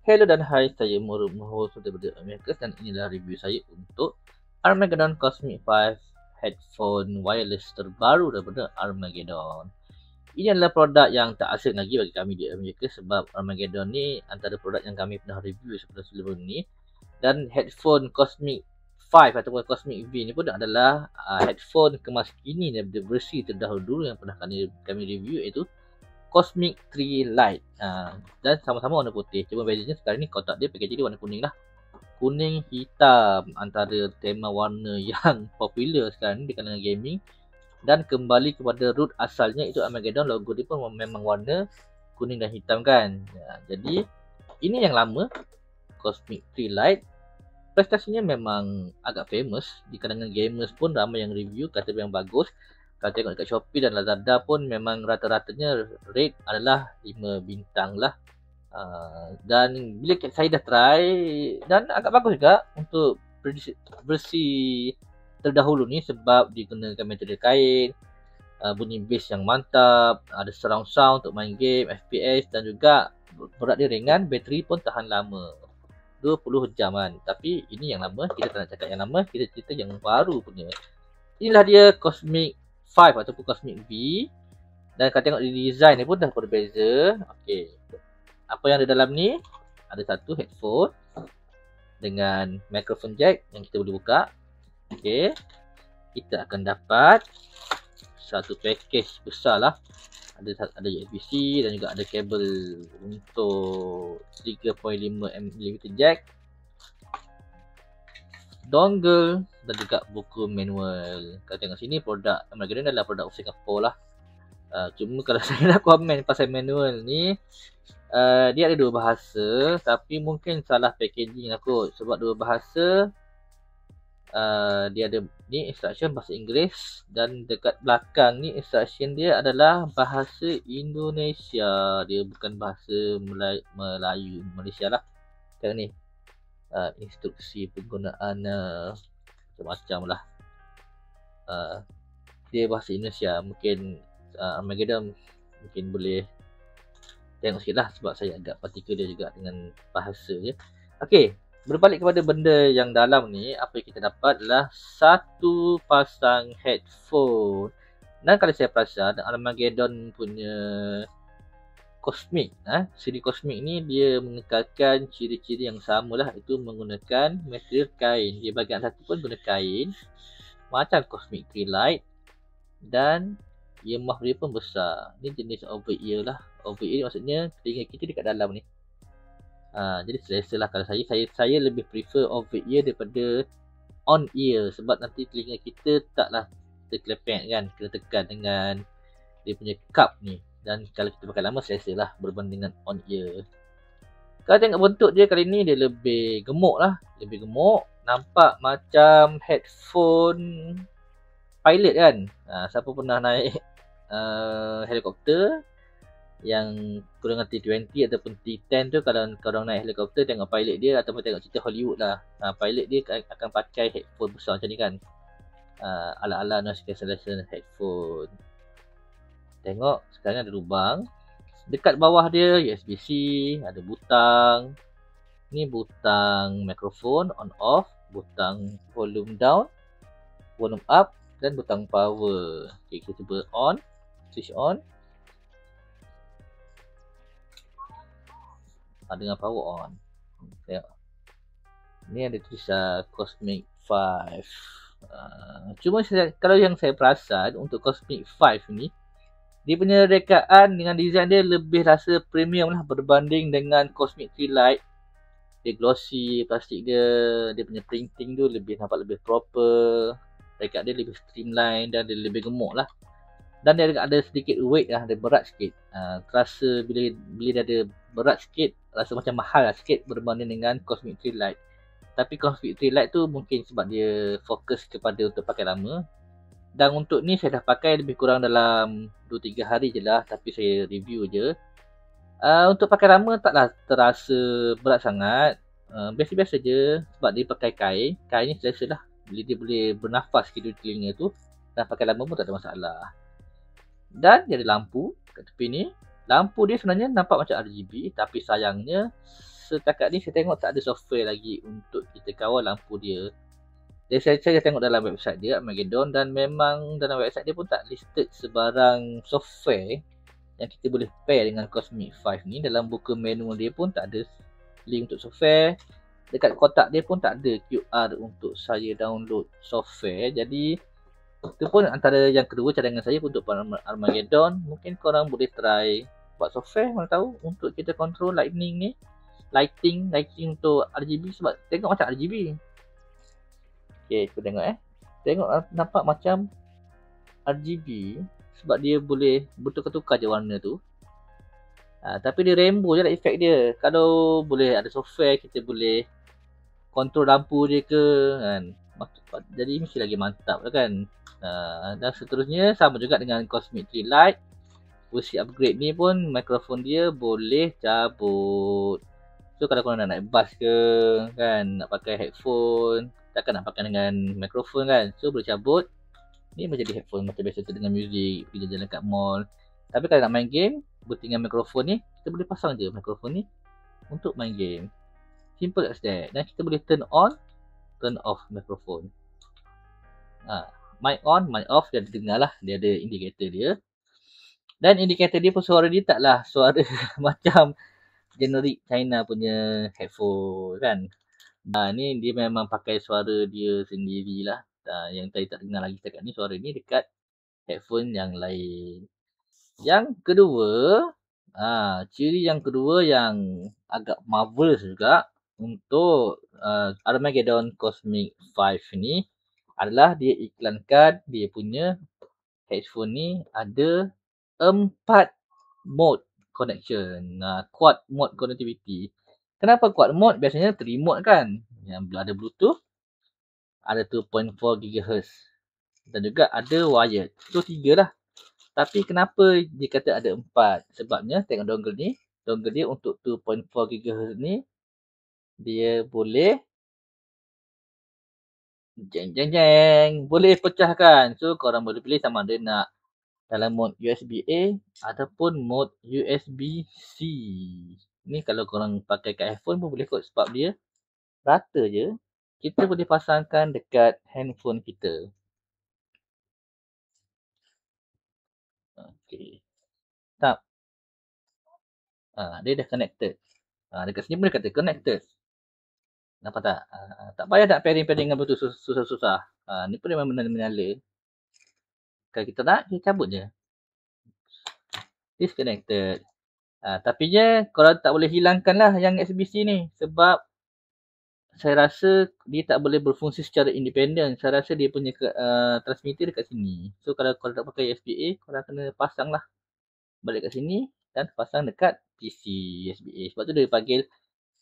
Hello dan hai, saya Muhammad daripada Americas dan inilah review saya untuk Armageddon Cosmic 5 headphone wireless terbaru daripada Armageddon. Ini adalah produk yang tak asing lagi bagi kami di Americas sebab Armageddon ni antara produk yang kami pernah review sebelum ni. Dan headphone Cosmic 5 ataupun Cosmic V ni pun adalah headphone kemas kini daripada versi terdahulu yang pernah kami review, iaitu Cosmic 3 Lite. Dan sama-sama warna putih. Cuma bedanya sekarang ni kotak dia packaging dia warna kuning lah. Kuning hitam antara tema warna yang popular sekarang ni di kalangan gaming. Dan kembali kepada root asalnya, itu Armageddon, logo dia pun memang warna kuning dan hitam kan. Jadi ini yang lama, Cosmic 3 Lite. Prestasinya memang agak famous. Di kalangan gamers pun ramai yang review, kata yang bagus. Kalau tengok dekat Shopee dan Lazada pun memang rata-ratanya rate adalah 5 bintang lah. Dan bila saya dah try, dan agak bagus juga untuk versi terdahulu ni sebab digunakan material kain, bunyi bass yang mantap, ada surround sound untuk main game, FPS, dan juga berat dia ringan, bateri pun tahan lama 20 jam kan. Tapi ini yang lama, kita tak nak cakap yang lama, kita cerita yang baru punya. Inilah dia Cosmic 5 ataupun Cosmic V. Dan kalau tengok di design ni pun dah berbeza. Okey. Apa yang ada dalam ni? Ada satu headphone dengan microphone jack yang kita boleh buka. Okey. Kita akan dapat satu package besar lah. Ada USB-C dan juga ada kabel untuk 3.5mm jack, dongle dan juga buku manual. Kalau tengok sini, produk Armageddon adalah produk Singapore lah. Cuma kalau saya nak komen pasal manual ni, dia ada dua bahasa, tapi mungkin salah packaging aku sebab dua bahasa. Dia ada ni instruction bahasa Inggeris dan dekat belakang ni instruction dia adalah bahasa Indonesia. Dia bukan bahasa Melayu Malaysia lah. Sekarang ni instruksi penggunaan macam-macam lah. Dia bahasa Indonesia. Mungkin Armageddon mungkin boleh tengok sikit lah sebab saya agak particular dia juga dengan bahasa je. Okey, berbalik kepada benda yang dalam ni, apa yang kita dapat adalah satu pasang headphone. Dan kalau saya perasan, Armageddon punya Cosmic, siri Cosmic ni dia mengekalkan ciri-ciri yang sama lah, itu menggunakan material kain. Dia bahagian satu pun guna kain macam Cosmic 3 Lite, dan earmuff dia pun besar. Ni jenis over ear lah. Over ear maksudnya telinga kita dekat dalam ni. Jadi selesa lah. Kalau saya lebih prefer over ear daripada on ear sebab nanti telinga kita taklah terkelepek kan, kena tekan dengan dia punya cup ni. Dan kalau kita pakai lama, selesa lah berbanding dengan on ear. Kalau tengok bentuk dia kali ni, dia lebih gemuk lah. Lebih gemuk. Nampak macam headphone pilot kan. Siapa pernah naik helikopter yang golongan T20 ataupun T10 tu, kalau korang naik helikopter tengok pilot dia ataupun tengok cerita Hollywood lah, pilot dia akan pakai headphone besar macam ni kan, ala-ala noise cancellation headphone. Tengok sekarang ada lubang dekat bawah dia, USB-C, ada butang ni, butang mikrofon on off, butang volume down, volume up, dan butang power. Okay, kita cuba on, switch on. Dengan power on. Tengok. Ni ada tulisan Cosmic 5. Cuma kalau yang saya perasan untuk Cosmic 5 ni, dia punya rekaan dengan design dia lebih rasa premium lah berbanding dengan Cosmic 3 Lite. Dia glossy, plastik dia punya printing tu nampak lebih proper. Rekaan dia lebih streamline dan dia lebih gemuk lah. Dan dia ada sedikit weight lah, ada berat sikit. Terasa bila dia ada berat sikit, rasa macam mahal lah sikit berbanding dengan Cosmic 3 Lite. Tapi Cosmic 3 Lite tu mungkin sebab dia fokus kepada untuk pakai lama. Dan untuk ni saya dah pakai lebih kurang dalam 2-3 hari je lah, tapi saya review je. Untuk pakai lama taklah terasa berat sangat. Biasa-biasa je sebab dia pakai kain. Kain ni selesa lah. Dia boleh bernafas di telinga tu. Dan pakai lama pun tak ada masalah. Dan dia ada lampu kat tepi ni. Lampu dia sebenarnya nampak macam RGB, tapi sayangnya setakat ni saya tengok tak ada software lagi untuk kita kawal lampu dia. Jadi saya tengok dalam website dia Armageddon, dan memang dalam website dia pun tak listed sebarang software yang kita boleh pair dengan Cosmic 5 ni. Dalam buku manual dia pun tak ada link untuk software. Dekat kotak dia pun tak ada QR untuk saya download software. Jadi itu pun antara yang kedua cadangan saya untuk Armageddon. Mungkin korang boleh try buat software, mana tahu, untuk kita control lightning ni. Lighting untuk RGB, sebab tengok macam RGB. Okay, aku tengok Tengok nampak macam RGB sebab dia boleh bertukar-tukar je warna tu. Tapi dia rainbow je lah efek dia. Kalau boleh ada software, kita boleh kontrol lampu dia ke kan. Jadi mesti lagi mantap lah kan. Dan seterusnya sama juga dengan Cosmic Tree Light. Versi upgrade ni pun mikrofon dia boleh cabut. So kalau korang nak naik bas ke kan, nak pakai headphone, takkan nak pakai dengan mikrofon kan. So boleh cabut. Ni menjadi headphone macam biasa tu dengan muzik, pergi jalan kat mall. Tapi kalau nak main game, bertinggal mikrofon ni, kita boleh pasang je mikrofon ni untuk main game. Simple as that. Dan kita boleh turn on, turn off mikrofon. Mic on, mic off, dia dengar lah. Dia ada indikator dia. Dan indikator dia pun suara dia taklah suara macam generic China punya headphone kan. Ni dia memang pakai suara dia sendirilah. Yang tadi tak dengar lagi setakat ni, suara ni dekat headphone yang lain. Yang kedua, ciri yang kedua yang agak marvelous juga untuk Armageddon Cosmic 5 ni adalah dia iklankan dia punya headphone ni ada 4 mode connection, quad mode connectivity. Kenapa quad mode? Biasanya 3 mode kan, yang ada Bluetooth, ada 2.4 GHz dan juga ada wired. So 3 lah. Tapi kenapa dia kata ada 4? Sebabnya tengok dongle ni. Dongle dia untuk 2.4 GHz ni, dia boleh boleh pecahkan. So korang boleh pilih sama ada nak dalam mode USB-A ataupun mode USB-C. Ni kalau korang pakai kat handphone pun boleh kot, sebab dia rata je. Kita boleh pasangkan dekat handphone kita. Okay. Tak. Dia dah connected. Dekat sini pun dia kata connected. Nampak tak? Tak payah nak pairing-pairing dengan Bluetooth susah-susah. Ni pun dia memang menyala. Kalau kita nak, kita cabut je. Disconnected. Tapi je, korang tak boleh hilangkan lah yang USB-C ni. Sebab saya rasa dia tak boleh berfungsi secara independen. Saya rasa dia punya transmitter dekat sini. So kalau korang tak pakai USB-A, korang kena pasang lah balik kat sini dan pasang dekat PC USB-A. Sebab tu dia panggil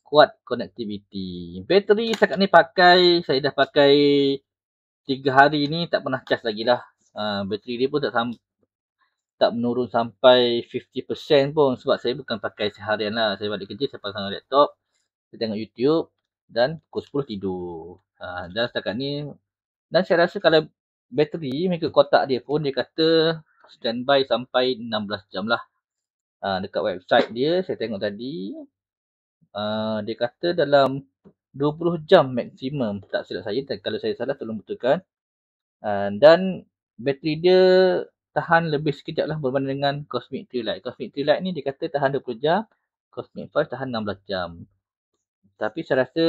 quad connectivity. Bateri setakat ni pakai, saya dah pakai 3 hari ni, tak pernah charge lagi lah. Bateri dia pun tak menurun sampai 50% pun, sebab saya bukan pakai seharian lah. Saya balik kerja, saya pasang laptop, saya tengok YouTube dan pukul 10 tidur. Dan setakat ni, dan saya rasa kalau bateri mengikut kotak dia pun, dia kata standby sampai 16 jam lah. Dekat website dia, saya tengok tadi, dia kata dalam 20 jam maksimum, tak silap saya. Kalau saya salah, tolong betulkan. Dan bateri dia tahan lebih sekejap lah berbanding dengan Cosmic Tree Light. Cosmic Tree Light ni dia kata tahan 20 jam, Cosmic 5 tahan 16 jam. Tapi saya rasa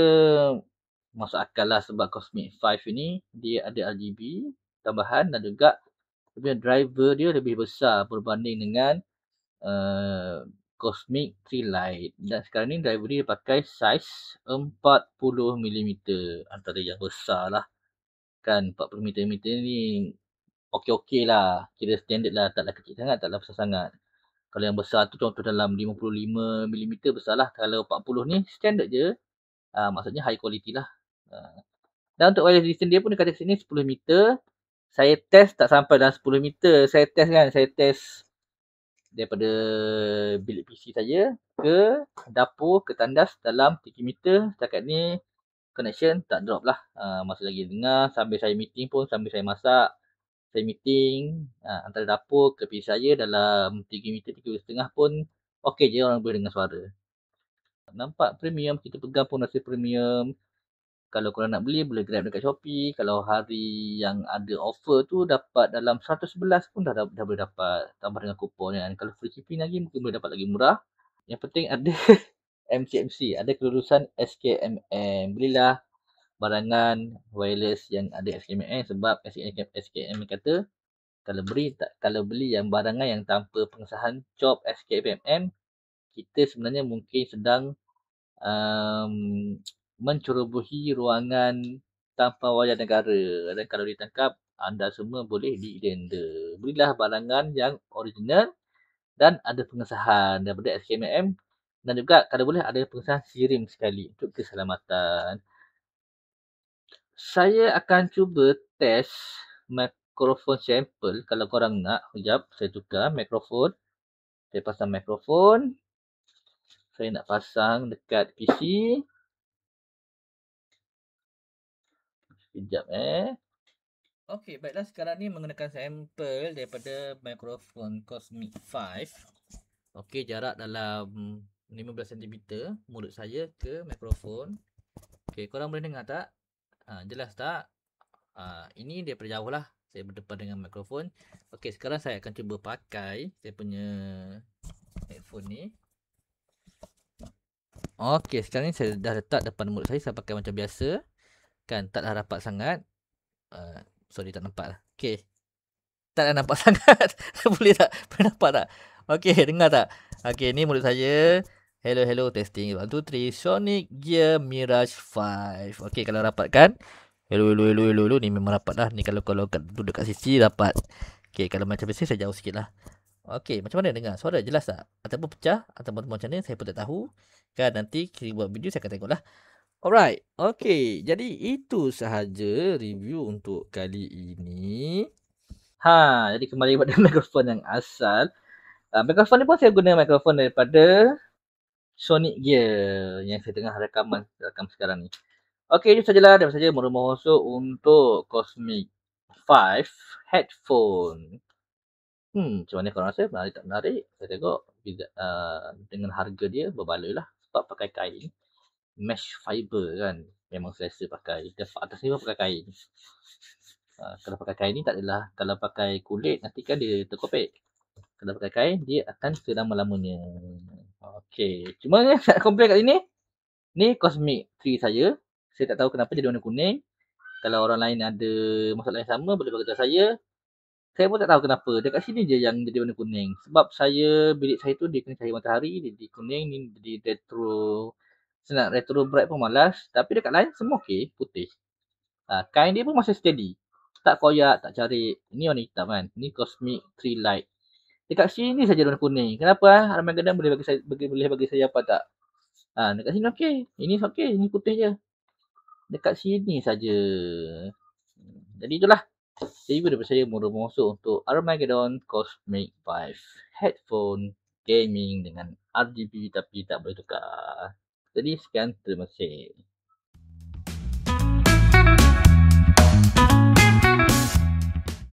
masuk akal lah, sebab Cosmic 5 ini dia ada RGB tambahan dan juga driver dia lebih besar berbanding dengan Cosmic Tree Light. Dan sekarang ni driver dia pakai saiz 40mm, antara yang besar lah kan. 40mm ni okey lah, kira standard lah, taklah kecil sangat, taklah besar sangat. Kalau yang besar tu contoh dalam 55mm besar lah. Kalau 40 ni standard je, maksudnya high quality lah. Dan untuk wireless distance dia pun dia kata sini 10 meter. Saya test tak sampai dalam 10 meter. Saya test daripada bilik PC saya ke dapur, ke tandas dalam 3 meter. Setakat ni connection tak drop lah. Masih lagi dengar sambil saya meeting pun, sambil saya masak, saya meeting, antara dapur ke PC saya dalam 3 meter, 3,5 pun okey je, orang boleh dengar suara. Nampak premium, kita pegang pun rasa premium. Kalau korang nak beli, boleh grab dekat Shopee. Kalau hari yang ada offer tu, dapat dalam 111 pun dah boleh dapat. Tambah dengan kupon kan. Kalau free shipping lagi, mungkin boleh dapat lagi murah. Yang penting ada MCMC, ada kelulusan SKMM. Belilah barangan wireless yang ada SKMM sebab SKMM kata kalau beli yang barangan yang tanpa pengesahan COP SKMM, kita sebenarnya mungkin sedang mencerobohi ruangan tanpa wayar negara, dan kalau ditangkap anda semua boleh didenda. Belilah barangan yang original dan ada pengesahan daripada SKMM, dan juga kalau boleh ada pengesahan sirim sekali untuk keselamatan. Saya akan cuba test mikrofon sampel. Kalau korang nak, sekejap saya tukar mikrofon. Saya pasang mikrofon. Saya nak pasang dekat PC. Sekejap Okey, baiklah, sekarang ni menggunakan sampel daripada mikrofon Cosmic 5. Okey, jarak dalam 15 cm mulut saya ke mikrofon. Okey, korang boleh dengar tak? Jelas tak? Ini daripada jauh lah. Saya berdepan dengan mikrofon. Okey, sekarang saya akan cuba pakai saya punya headphone ni. Okey, sekarang ni saya dah letak depan mulut saya. Saya pakai macam biasa. Kan, taklah rapat sangat. Sorry, tak nampak lah. Okey. Tak nampak sangat. Boleh tak? Boleh nampak tak? Okey, dengar tak? Okey, ni mulut saya. Hello, testing. 1, 2, 3. Sonic Gear Mirage 5. Okey, kalau rapat kan? Hello. Ni memang rapat lah. Ni kalau duduk kat sisi dapat. Okey, kalau macam biasa saya jauh sikit lah. Okey, macam mana dengar? Suara jelas tak? Ataupun pecah? Ataupun macam mana? Saya pun tak tahu. Kan nanti kita buat video saya akan tengok lah. Alright. Okey, jadi itu sahaja review untuk kali ini. Jadi kembali pada mikrofon yang asal. Mikrofon ni pun saya guna mikrofon daripada Sonic Gear yang saya tengah rakam sekarang ni. Okey, itu sajalah. Dan saja merumusuk untuk Cosmic 5 headphone. Macam mana korang rasa? Menarik tak menarik? Saya tengok dengan harga dia berbaloi lah. Sebab pakai kain mesh fiber kan. Memang selesa pakai. Atas ni pun pakai kain. Kalau pakai kain ni tak adalah. Kalau pakai kulit nanti kan dia terkopek. Kalau pakai kain dia akan selama-lamanya. Okey. Cuma nak komplain kat sini. Ni Cosmic 3 saya. Saya tak tahu kenapa jadi warna kuning. Kalau orang lain ada masalah yang sama boleh beritahu saya. Saya pun tak tahu kenapa. Dekat sini je yang jadi warna kuning. Sebab bilik saya tu dia kena cahaya matahari. Dia jadi kuning ni jadi retro. Saya nak retro bright pun malas. Tapi dekat lain semua okey. Putih. Kain dia pun masih steady. Tak koyak, tak carik. Ini warna hitam kan. Ini Cosmic 3 Light. Dekat sini saja warna kuning. Kenapa? Armageddon boleh bagi saya apa tak? Dekat sini okey. Ini okey. Ini putih je. Dekat sini saja. Jadi itulah. Review daripada saya Musuh untuk Armageddon Cosmic 5 headphone gaming dengan RGB tapi tak boleh tukar. Jadi sekian, terima kasih.